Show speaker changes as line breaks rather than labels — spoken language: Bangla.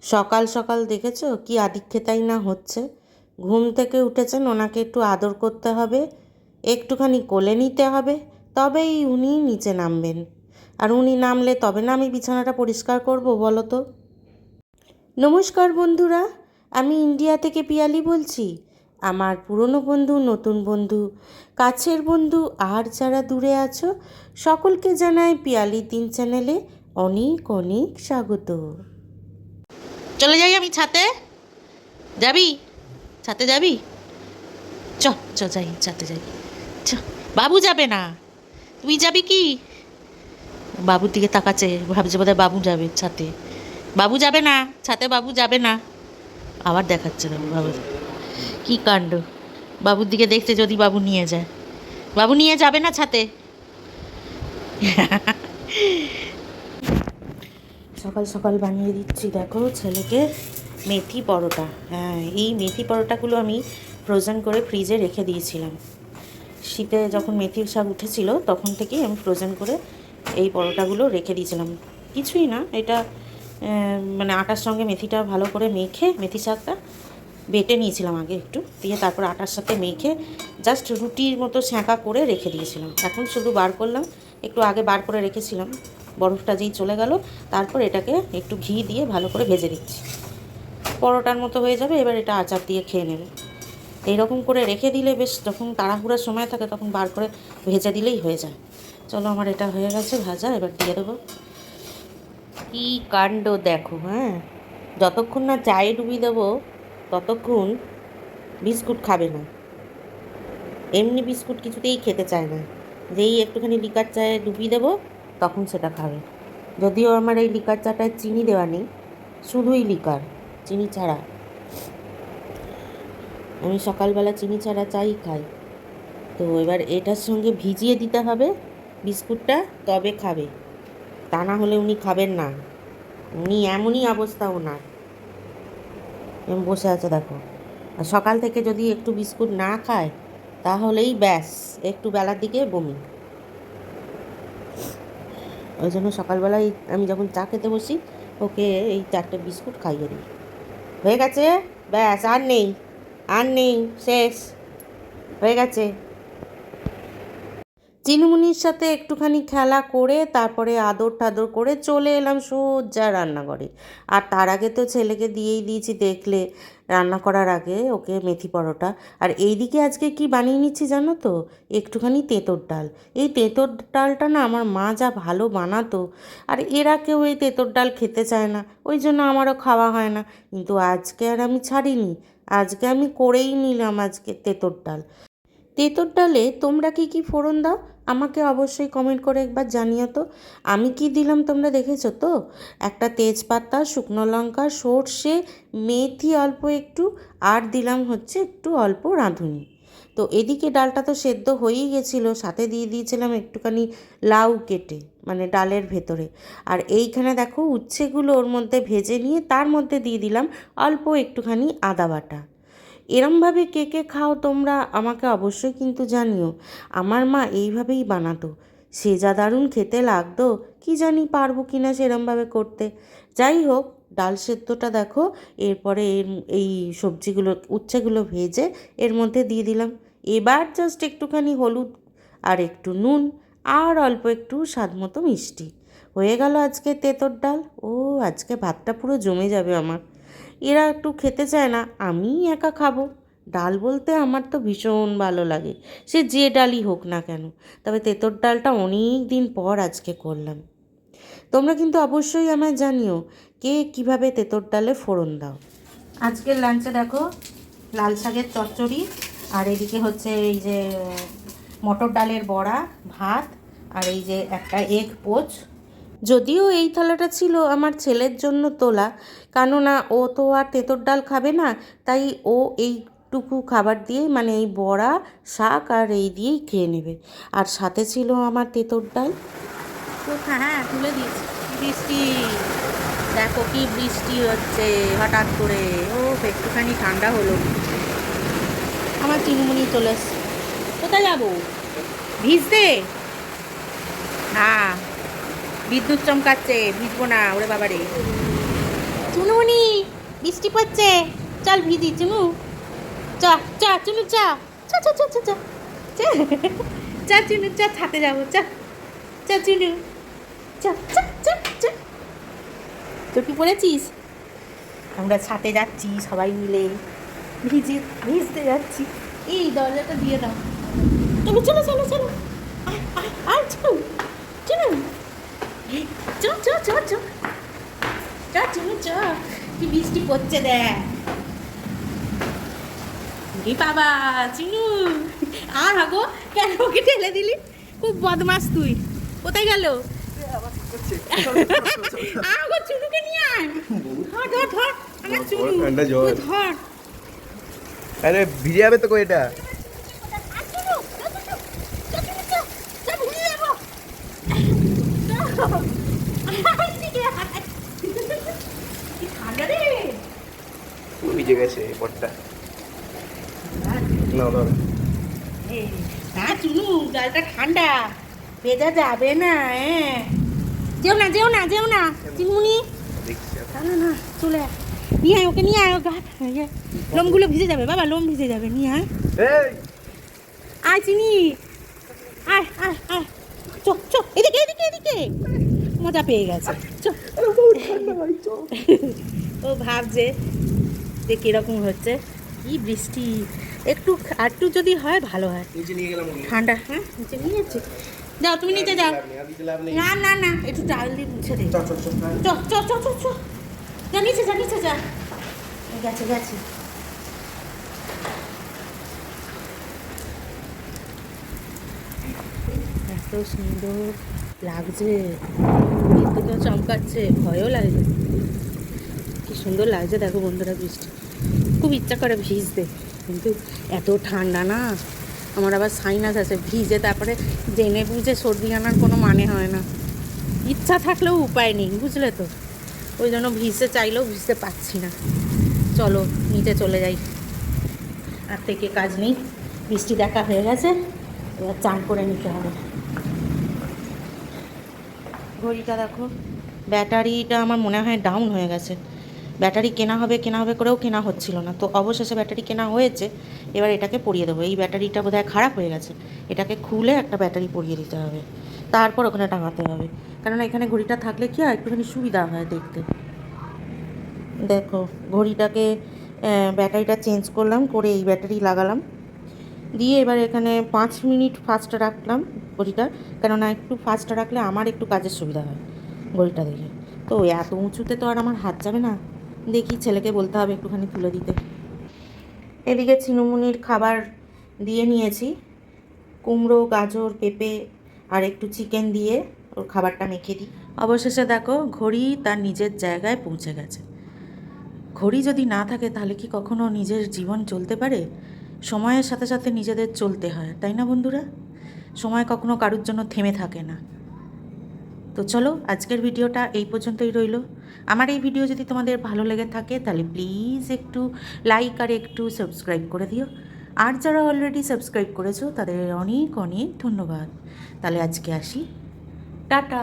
সকাল সকাল দেখেছো কি আদিক্ষেতাই না হচ্ছে। ঘুম থেকে উঠেছেন, ওনাকে একটু আদর করতে হবে, একটুখানি কোলে নিতে হবে, তবেই উনি নিচে নামবেন। আর উনি নামলে তবে না আমি বিছানাটা পরিষ্কার করব, বলো তো। নমস্কার বন্ধুরা, আমি ইন্ডিয়া থেকে পিয়ালি বলছি। আমার পুরনো বন্ধু, নতুন বন্ধু, কাছের বন্ধু আর যারা দূরে আছো, সকলকে জানাই পিয়ালি 3 চ্যানেলে অনেক অনেক স্বাগত। চলে যাই আমি ছাতে, যাবি? ছাতে যাবি? চ চ যাই, ছাতে যাই। চ। বাবু যাবে না, তুই যাবি কি? বাবুর দিকে তাকাচ্ছে, ভাবছে বোধহয় বাবু যাবে ছাতে। বাবু যাবে না ছাতে, বাবু যাবে না। আবার দেখাচ্ছে না বাবু, কি কাণ্ড। বাবুর দিকে দেখতে, যদি বাবু নিয়ে যায়। বাবু নিয়ে যাবে না ছাতে। সকাল সকাল বানিয়ে দিচ্ছি দেখো ছেলেকে মেথি পরোটা। হ্যাঁ, এই মেথি পরোটাগুলো আমি ফ্রোজেন করে ফ্রিজে রেখে দিয়েছিলাম। শীতে যখন মেথির শাক উঠেছিল তখন থেকেই আমি ফ্রোজেন করে এই পরোটাগুলো রেখে দিয়েছিলাম। কিছুই না, এটা মানে আটার সঙ্গে মেথিটা ভালো করে মেখে, মেথি শাকটা বেটে নিয়েছিলাম আগে একটু, দিয়ে তারপর আটার সাথে মেখে জাস্ট রুটির মতো ছ্যাঁকা করে রেখে দিয়েছিলাম। এখন শুধু বার করলাম, একটু আগে বার করে রেখেছিলাম, বরফটা যেই চলে গেল তারপর এটাকে একটু ঘি দিয়ে ভালো করে ভেজে দিচ্ছি। পরোটার মতো হয়ে যাবে। এবার এটা আচার দিয়ে খেয়ে নেবে। এইরকম করে রেখে দিলে বেশ, যখন তাড়াহুড়োর সময় থাকে তখন বার করে ভেজে দিলেই হয়ে যায়। চলো, আমার এটা হয়ে গেছে ভাজা, এবার দিয়ে দেবো। কী কাণ্ড দেখো। হ্যাঁ, যতক্ষণ না চায়ে ডুবিয়ে দেবো ততক্ষণ বিস্কুট খাবে না। এমনি বিস্কুট কিছুতেই খেতে চায় না। যেই একটুখানি লিকার চায়ে ডুবিয়ে দেবো তখন সেটা খাবে। যদিও আমার এই লিকার চাটায় চিনি দেওয়া নেই, শুধুই লিকার, চিনি ছাড়া। আমি সকালবেলা চিনি ছাড়া চাই খাই। তো এবার এটার সঙ্গে ভিজিয়ে দিতে হবে বিস্কুটটা, তবে খাবে। তা না হলে উনি খাবেন না। উনি এমনই অবস্থা ওনার। এমন বসে আছে দেখো। আর সকাল থেকে যদি একটু বিস্কুট না খায় তাহলেই ব্যাস, একটু বেলার দিকে বমি। ওই জন্য সকালবেলায় আমি যখন চা খেতে বসি ওকে এই 4টে বিস্কুট খাইয়ে দিই। হয়ে গেছে, ব্যাস, আর নেই, আর নেই, শেষ হয়ে গেছে। চিনুমুনির সাথে একটুখানি খেলা করে তারপরে আদর টাদর করে চলে এলাম সোজা রান্নাঘরে। আর তার আগে তো ছেলেকে দিয়েই দিয়েছি, দেখলে রান্না করার আগে ওকে মেথি পরোটা। আর এইদিকে আজকে কি বানিয়ে নিচ্ছি জানো তো? একটুখানি তেঁতোর ডাল। এই তেঁতোর ডালটা না আমার মা যা ভালো বানাতো, আর এরা কেউ এই তেঁতোর ডাল খেতে চায় না, ওই জন্য আমারও খাওয়া হয় না। কিন্তু আজকে আর আমি ছাড়িনি, আজকে আমি করেই নিলাম আজকে তেঁতোর ডাল। তেঁতোর ডালে তোমরা কি কি ফোড়ন দাও আমাকে অবশ্যই কমেন্ট করে একবার জানিও তো। আমি কি দিলাম তোমরা দেখেছো তো? একটা তেজপাতা, শুকনো লঙ্কা, সর্ষে, মেথি অল্প একটু, আর দিলাম হচ্ছে একটু অল্প রাঁধুনি। তো এদিকে ডালটা তো সেদ্ধ হয়েই গেছিলো, সাথে দিয়ে দিয়েছিলাম একটুখানি লাউ কেটে, মানে ডালের ভেতরে। আর এইখানে দেখো উচ্ছেগুলো ওর মধ্যে ভেজে নিয়ে তার মধ্যে দিয়ে দিলাম অল্প একটুখানি আদা বাটা। এরমভাবে কে কে খাও তোমরা আমাকে অবশ্যই কিন্তু জানিও। আমার মা এইভাবেই বানাতো, সে যা দারুণ খেতে লাগতো। কি জানি পারবো কি না সেরমভাবে করতে। যাই হোক, ডাল সেদ্ধটা দেখো, এরপরে এই সবজিগুলো, উচ্ছেগুলো ভেজে এর মধ্যে দিয়ে দিলাম। এবার জাস্ট একটুখানি হলুদ আর একটু নুন আর অল্প একটু স্বাদ মতো মিষ্টি, হয়ে গেল আজকে তেঁতোর ডাল। ও, আজকে ভাতটা পুরো জমে যাবে আমার। এরা একটু খেতে চায় না, আমিই একা খাবো। ডাল বলতে আমার তো ভীষণ ভালো লাগে, সে যে ডালই হোক না কেন। তবে তেঁতোর ডালটা অনেক দিন পর আজকে করলাম। তোমরা কিন্তু অবশ্যই আমায় জানিও কে কীভাবে তেঁতোর ডালে ফোড়ন দাও। আজকের লাঞ্চে দেখো লাল শাকের চচ্চড়ি, আর এদিকে হচ্ছে এই যে মটর ডালের বড়া, ভাত, আর এই যে একটা এগ পোচ। যদিও এই থালাটা ছিল আমার ছেলের জন্য তোলা, কেননা ও তো আর তেঁতোর ডাল খাবে না, তাই ও এইটুকু খাবার দিয়েই, মানে এই বড়া, শাক আর এই দিয়েই খেয়ে নেবে। আর সাথে ছিল আমার তেঁতোর ডাল। কোথায়? হ্যাঁ, তুলে দিয়েছি। বৃষ্টি দেখো, কি বৃষ্টি হচ্ছে হঠাৎ করে। ও, একটুখানি ঠান্ডা হলো। আমার চিংমুনি চলে এসছে। কোথায় যাবো? ভিজতে? হ্যাঁ, বিদ্যুৎ চমকাচ্ছে, ভিজবো না ওরে বাবারে। চুনুমণি বৃষ্টি পড়ছে, চল ভিজি চুনু, চ চ চুনু চ চ চ চ চ চ চ চ চুনু চ, ছাতে যাবো, চ চ চুনু চ চ চ চ। টুপি পরেছিস? আমরা ছাতে যাচ্ছি সবাই মিলে, ভিজতে যাচ্ছি। এই দরজাটা দিয়ে দাও। চলো চলো চলো চলো, আর চলো চলো, চ চ চ চ চ চুনু চ। কি বৃষ্টি পড়ছে দেখ। কি বাবা চিনু, আগো কেন ওকে ঠেলে দিলি? খুব বদমাস তুই। কোথায় গেল? আগো চুনুকে নিয়ে আয়। ধর ধর ধর আমার চুনু, ধর।
আরে ভিজে যাবে তো কই এটা। ভিজে গেছে পটটা। না না
না চুনু, জলটা ঠান্ডা, ভেজা যাবে না। যেও না যেও না যেও না চিনুনি, না না চলে আয়, নিয়ে আয় ওকে, নিয়ে আয়। ও গা লোমগুলো ভিজে যাবে বাবা, লোম ভিজে যাবে, নিয়ে আয়। আয় চিনি, আয় আয় আয়, চ চ এদিকে এদিকে এদিকে। মজা পেয়ে গেছে, চ। ও ভাবছে যে কিরকম হচ্ছে, কি বৃষ্টি, একটু আরটু যদি হয় ভালো হয়, ঠান্ডা। হ্যাঁ নিচে নিয়ে যাচ্ছে, যাও তুমি নিচে যাও। না না না, একটু ডাল দিয়ে মুছে দে। চ চ চ চ চ, যা নিচে যা, নিচে যা। গেছে গেছে। এত সুন্দর লাগছে, বিদ্যুৎ চমকাচ্ছে, ভয়ও লাগছে। কি সুন্দর লাগছে দেখো বন্ধুরা বৃষ্টি। খুব ইচ্ছা করে ভিজতে, কিন্তু এত ঠান্ডা না, আমার আবার সাইনাস আছে, ভিজে তারপরে জেনে বুঝে সর্দি আনার কোনো মানে হয় না। ইচ্ছা থাকলেও উপায় নেই, বুঝলে তো, ওই জন্য ভিজতে চাইলেও ভিজতে পারছি না। চলো নিচে চলে যাই, আর থেকে কাজ নেই। বৃষ্টি দেখা হয়ে গেছে, এবার চান করে নিতে হবে। ঘড়িটা দেখো, ব্যাটারিটা আমার মনে হয় ডাউন হয়ে গেছে। ব্যাটারি কেনা হবে করেও কেনা হচ্ছিল না, তো অবশেষে ব্যাটারি কেনা হয়েছে। এবার এটাকে পরিয়ে দেবো। এই ব্যাটারিটা বোধহয় খারাপ হয়ে গেছে, এটাকে খুলে একটা ব্যাটারি পরিয়ে দিতে হবে, তারপর ওখানে টাঙাতে হবে। কারণ এখানে ঘড়িটা থাকলে কি হয়, একটুখানি সুবিধা হয় দেখতে। দেখো ঘড়িটাকে ব্যাটারিটা চেঞ্জ করলাম, করে এই ব্যাটারি লাগালাম, দিয়ে এবার এখানে 5 মিনিট ফাস্ট রাখলাম ঘড়িটা, কেননা একটু ফাস্ট রাখলে আমার একটু কাজের সুবিধা হয় ঘড়িটা দেখে। তো এত উঁচুতে তো আর আমার হাত যাবে না, দেখি ছেলেকে বলতে হবে একটুখানি তুলে দিতে। এদিকে চিনুমুনির খাবার দিয়ে নিয়েছি, কুমড়ো, গাজর, পেঁপে আর একটু চিকেন দিয়ে ওর খাবারটা মেখে দিই। অবশেষে দেখো ঘড়ি তার নিজের জায়গায় পৌঁছে গেছে। ঘড়ি যদি না থাকে তাহলে কি কখনো নিজের জীবন চলতে পারে? সময়ের সাথে সাথে নিজেদের চলতে হয়, তাই না বন্ধুরা? সময় কখনো কারোর জন্য থেমে থাকে না। তো চলো আজকের ভিডিওটা এই পর্যন্তই রইল। আমার এই ভিডিও যদি তোমাদের ভালো লেগে থাকে তাহলে প্লিজ একটু লাইক আর একটু সাবস্ক্রাইব করে দিও। আর যারা অলরেডি সাবস্ক্রাইব করেছো তাদের অনেক অনেক ধন্যবাদ। তাহলে আজকে আসি, টাটা।